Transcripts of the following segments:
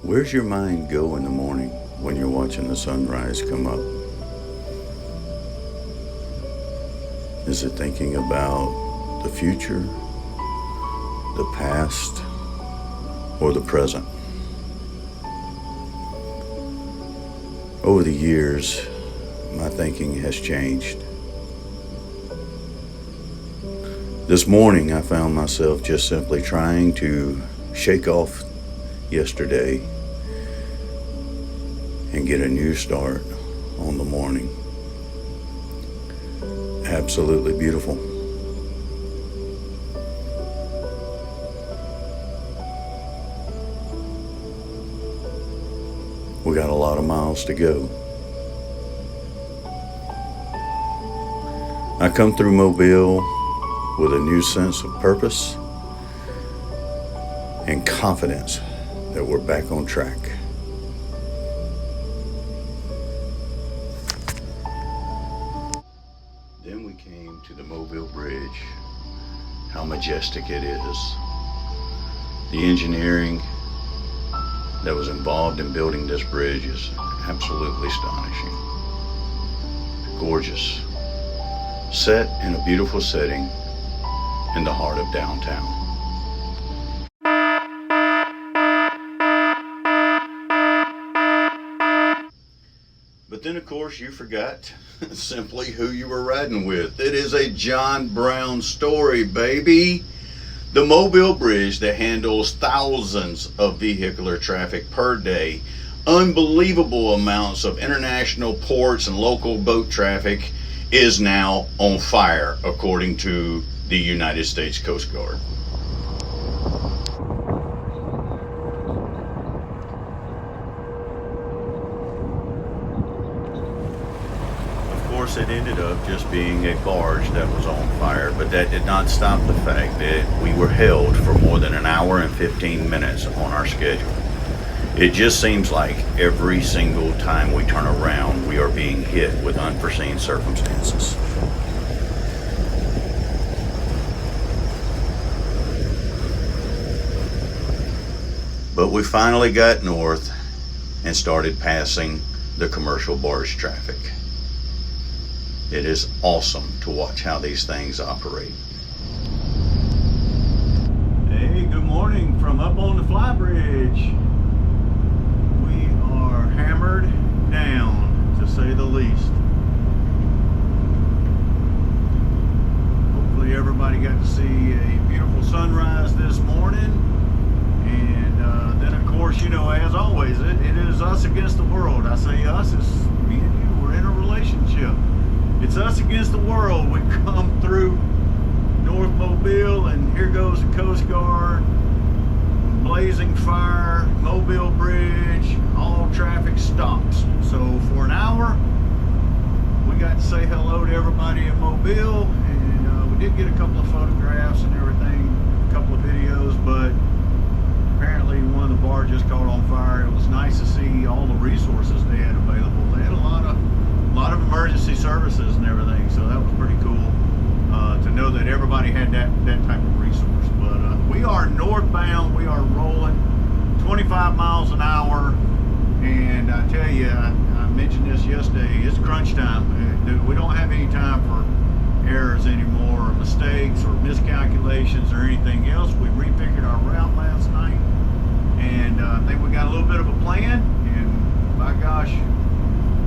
Where's your mind go in the morning when you're watching the sunrise come up? Is it thinking about the future, the past, or the present? Over the years, my thinking has changed. This morning, I found myself just simply trying to shake off yesterday and get a new start on the morning. Absolutely beautiful. We got a lot of miles to go. I come through Mobile with a new sense of purpose and confidence that we're back on track. Then we came to the Mobile Bridge. How majestic it is. The engineering that was involved in building this bridge is absolutely astonishing. Gorgeous. Set in a beautiful setting in the heart of downtown. But then, of course, you forgot simply who you were riding with. It is a John Brown story, baby. The Mobile Bridge that handles thousands of vehicular traffic per day, unbelievable amounts of international ports and local boat traffic, is now on fire, according to the United States Coast Guard. It ended up just being a barge that was on fire, but that did not stop the fact that we were held for more than an hour and 15 minutes on our schedule. It just seems like every single time we turn around, we are being hit with unforeseen circumstances. But we finally got north and started passing the commercial barge traffic. It is awesome to watch how these things operate. Hey, good morning from up on the flybridge. We are hammered down, to say the least. Hopefully everybody got to see a beautiful sunrise this morning. And then, of course, you know, as always, it is us against the world. I say us, it's me and you. We're in a relationship. It's us against the world. We come through North Mobile, and here goes the Coast Guard, blazing fire, Mobile Bridge, all traffic stops. So for an hour, we got to say hello to everybody in Mobile, and we did get a couple of photographs and everything, a couple of videos, but apparently one of the barges caught on fire. It was nice to see all the resources they had available. They had a lot of emergency services and everything, so that was pretty cool to know that everybody had that type of resource. But we are northbound. We are rolling 25 miles an hour, and I tell you, I mentioned this yesterday, it's crunch time. We don't have any time for errors anymore, or mistakes, or miscalculations, or anything else. We refigured our route last night, and I think we got a little bit of a plan, and by gosh,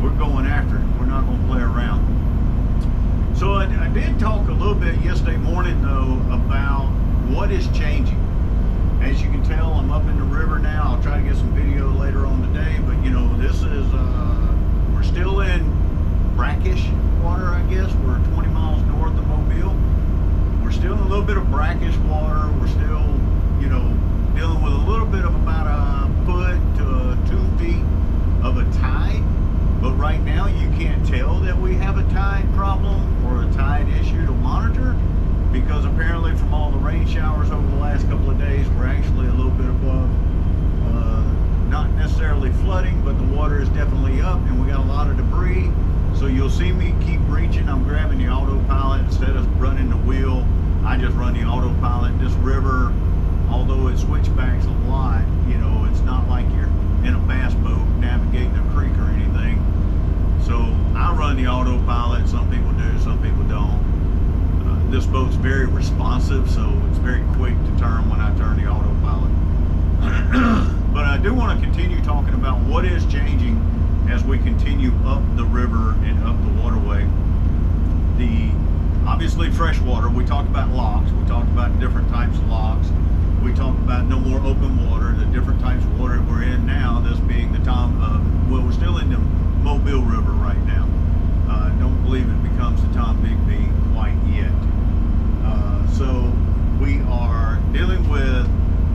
we're going after it. We're not going to play around. So I did talk a little bit yesterday morning, though, about what is changing. As you can tell, I'm up in the river now. I'll try to get some video later on today, but you know, this is, we're still in brackish water, I guess. We're 20 miles north of Mobile. We're still in a little bit of brackish water. We're still, you know, dealing with a little bit of about a foot to 2 feet of a tide. But right now, you can't tell that we have a tide problem or a tide issue to monitor, because apparently from all the rain showers over the last couple this boat's very responsive, so it's very quick to turn when I turn the autopilot. But I do want to continue talking about what is changing as we continue up the river and up the waterway. Obviously freshwater, we talked about locks, we talked about different types of locks, we talked about no more open water, the different types of water we're in now, this being the well, we're still in the Mobile River right now. Don't believe it becomes the Tom Bigby quite yet. So we are dealing with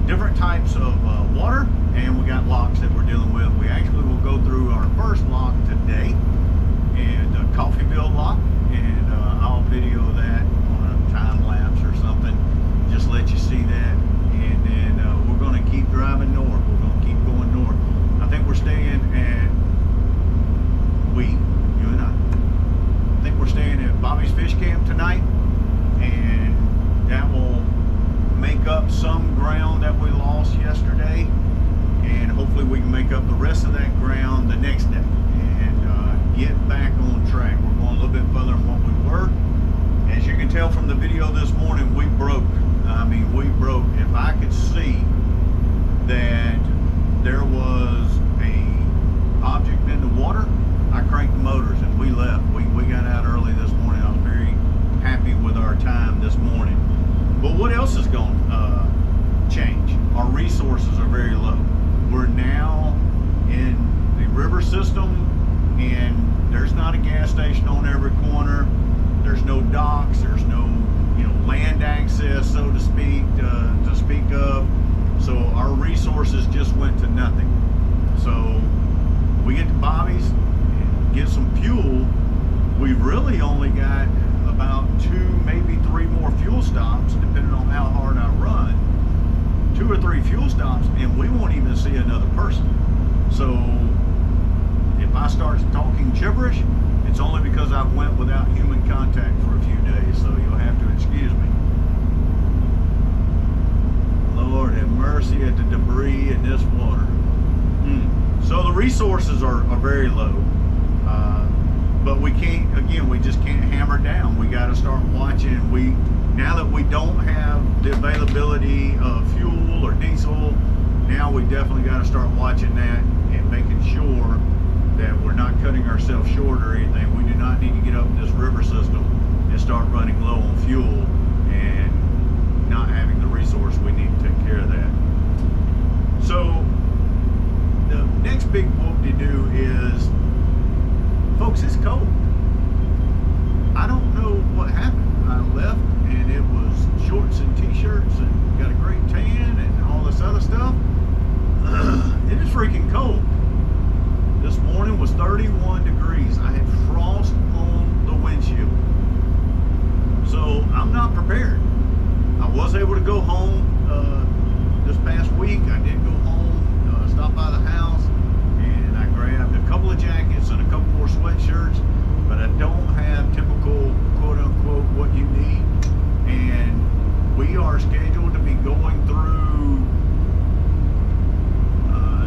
different types of water, and we got locks that we're dealing with. We actually will go through our first lock today, and Coffeyville lock, and I'll video that on a time lapse or something, just let you see that. And then we're going to keep driving north. We're going to keep going north. I think we're staying at you and I think we're staying at Bobby's Fish Camp tonight, and that will make up some ground that we lost yesterday, and hopefully we can make up the rest of that ground the next day and get back on track. We're going a little bit further than what we were. As you can tell from the video this morning, we broke. I mean, we broke. If I could see that there was a object in the water, I cranked the motors and we left. We got out early this morning. I was very happy with our time this morning. But what else is going to change? Our resources are very low. We're now in the river system, and there's not a gas station on every corner. There's no docks. There's no, land access, so to speak of. So our resources just went to nothing. So we get to Bobby's and get some fuel. We've really only got about 2, maybe 3 more fuel stops, depending on how hard I run. 2 or 3 fuel stops, and we won't even see another person. So if I start talking gibberish, it's only because I went without human contact for a few days, so you'll have to excuse me. Lord have mercy at the debris in this water. So the resources are very low. But we can't, again, we just can't hammer down. We got to start watching. Now that we don't have the availability of fuel or diesel, now we definitely got to start watching that and making sure that we're not cutting ourselves short or anything. We do not need to get up in this river system and start running low on fuel and not having the resource we need to take care of that. So the next big whoop-de-doo is, folks, it's cold. I don't know what happened. I left and it was shorts and t-shirts and got a great tan and all this other stuff. It is freaking cold. This morning was 31 degrees. I had frost on the windshield. So I'm not prepared. I was able to go home this past week. I did go home, stop by the house, and I grabbed a couple of jackets and a couple more sweatshirts, but I don't have typical quote-unquote what you need. And we are scheduled to be going through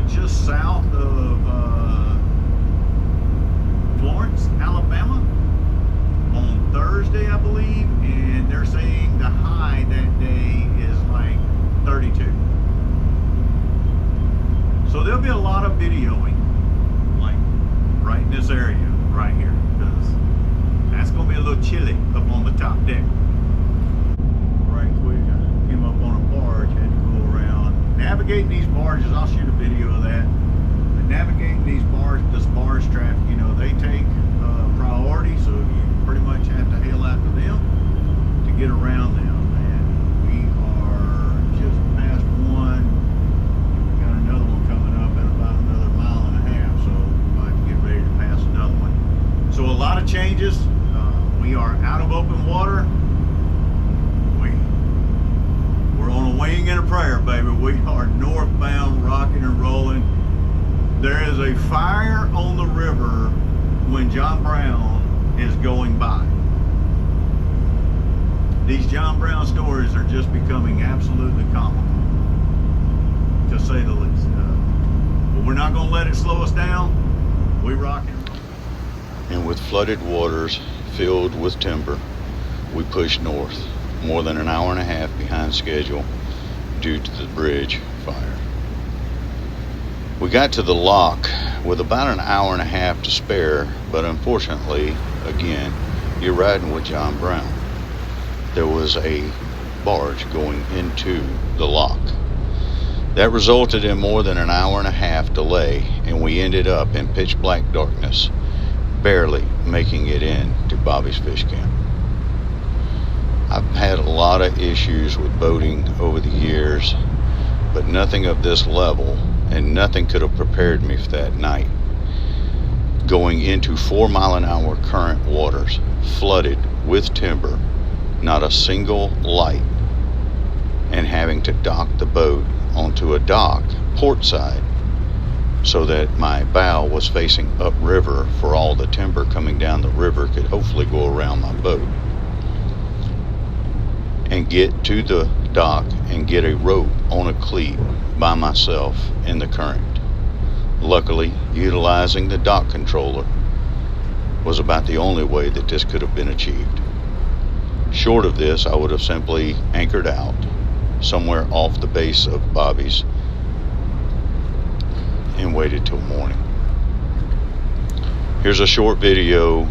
just south of Florence, Alabama on Thursday, I believe, and they're saying the high that day is like 32. So there'll be a lot of videoing, like right in this area, right here, because that's going to be a little chilly up on the top deck. Right quick, I came up on a barge, had to go around. Navigating these barges, I'll shoot a video of that. But navigating these this barge traffic, they take priority, so you pretty much have to hail after them to get around them. And we are just past one. We got another one coming up in about another mile and a half, so we'll have to get ready to pass another one. So a lot of changes. We are out of open water. We're on a wing and a prayer, baby. We are northbound, rocking and rolling. There is a fire on the river when John Brown is going by. These John Brown stories are just becoming absolutely comical, to say the least. But we're not going to let it slow us down. We rock and roll. And with flooded waters filled with timber, we pushed north, more than an hour and a half behind schedule due to the bridge fire. We got to the lock with about an hour and a half to spare, but unfortunately, again, you're riding with John Brown. There was a barge going into the lock. That resulted in more than an hour and a half delay, and we ended up in pitch black darkness, barely making it in to Bobby's Fish Camp. I've had a lot of issues with boating over the years, but nothing of this level, and nothing could have prepared me for that night. Going into 4-mile-an-hour current waters, flooded with timber, not a single light, and having to dock the boat onto a dock port side so that my bow was facing upriver for all the timber coming down the river could hopefully go around my boat, and get to the dock and get a rope on a cleat by myself in the current. Luckily, utilizing the dock controller was about the only way that this could have been achieved. Short of this, I would have simply anchored out somewhere off the base of Bobby's and waited till morning. Here's a short video,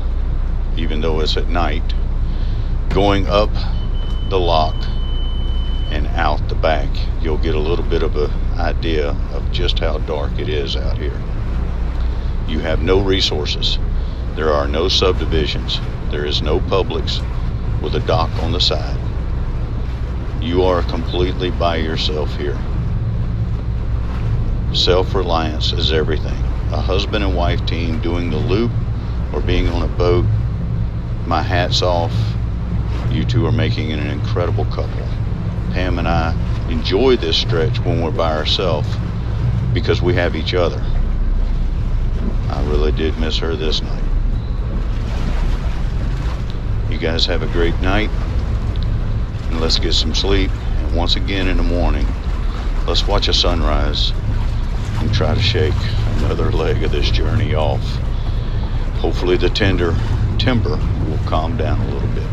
even though it's at night, going up the lock and out the back. You'll get a little bit of an idea of just how dark it is out here. You have no resources. There are no subdivisions. There is no Publix with a dock on the side. You are completely by yourself here. Self-reliance is everything. A husband and wife team doing the loop or being on a boat, my hat's off. You two are making an incredible couple. Pam and I enjoy this stretch when we're by ourselves because we have each other. I really did miss her this night. You guys have a great night, and let's get some sleep. And once again in the morning, let's watch a sunrise and try to shake another leg of this journey off. Hopefully the timber will calm down a little bit.